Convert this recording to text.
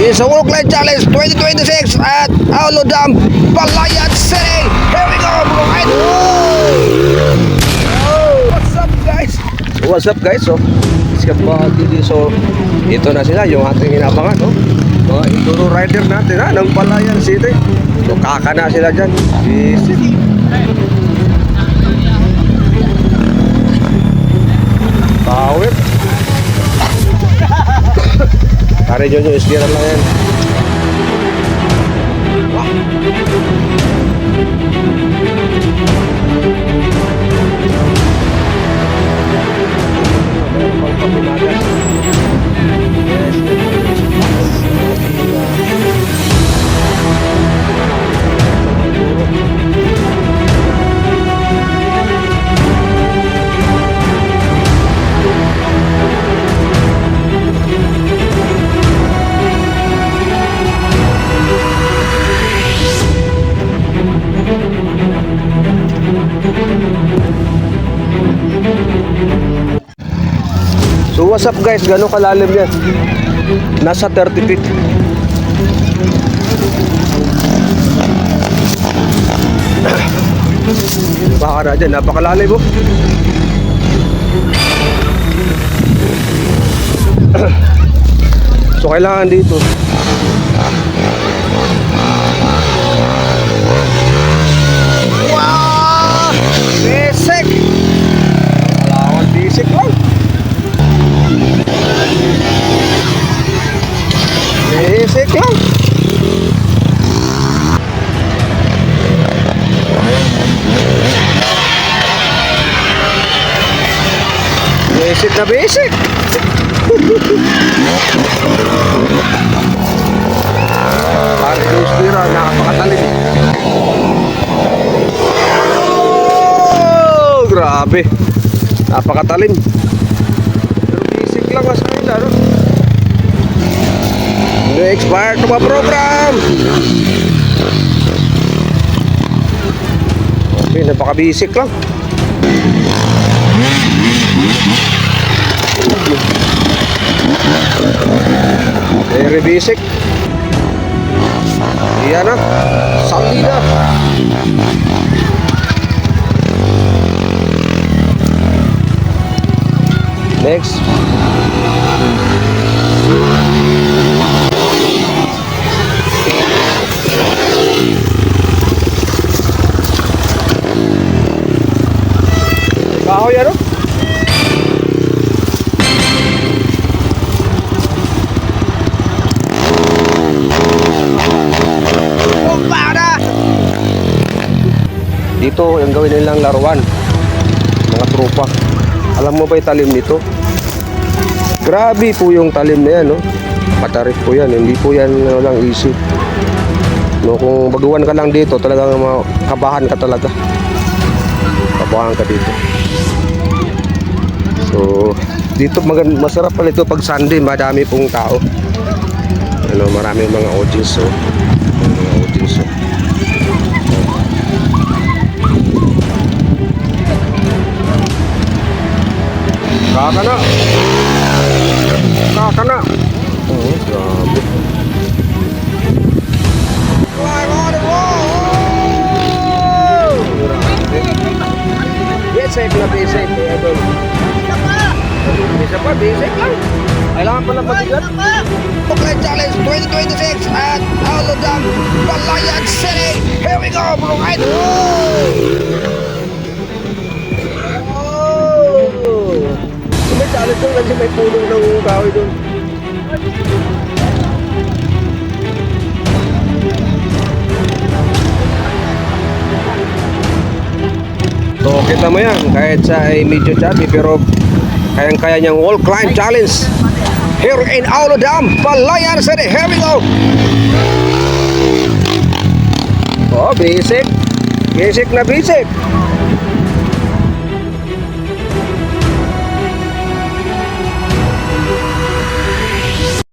It's a Walk Line Challenge 2026 at Aulo Dam, Palayan City. Here we go, bro. What's up, guys? What's up, guys? So, iskat mga TV. So, ito na sila, yung ating inabangan, no? Mga enduro rider natin, ha? Ng Palayan City. So, kaka na sila dyan. Easy. Power. Pare nyo yung istiran lang yan. So what's up, guys? Gano'ng kalalim yan? Nasa 30 feet. Baka na dyan, napakalalim mo. So kailangan dito basic. Kailangan basic lang. Basic lang. Basic na basic. Parang yung spira, nakapakatalim. Oh, grabe. Napakatalim. Pero basic lang as nila, no? Expired na ba program? Okay, napaka-basic lang. Very basic. Iyan na. Salida. Next. Kahoy ano? Dito yung gawin nilang laruan, mga tropa. Alam mo ba yung talim nito? Grabe po yung talim na yan, no? Patarik po yan, hindi po yan lang easy, no? Kung baguhan ka lang dito, talagang kabahan ka talaga. Kabahan ka dito. So dito masarap pala ito pag Sunday, madami pong tao, ano, maraming mga audience, so mga audience, so. Kaka na. Kaka na. Oh, grabe. Basic na basic. Isa pa, basic lang. Kailangan pa lang mabigat. Walk Line Challenge 2026 at Aulo Dam, Palayan City. Here we go, bro. May challenge doon kasi may puno ng kahoy doon. So kita mo yan, kahit siya ay medyo chubby pero kayang-kaya niyang Walk Line Challenge here in Aulo Dam, Palayan City. Here we go. Oh, basic. Basic na basic.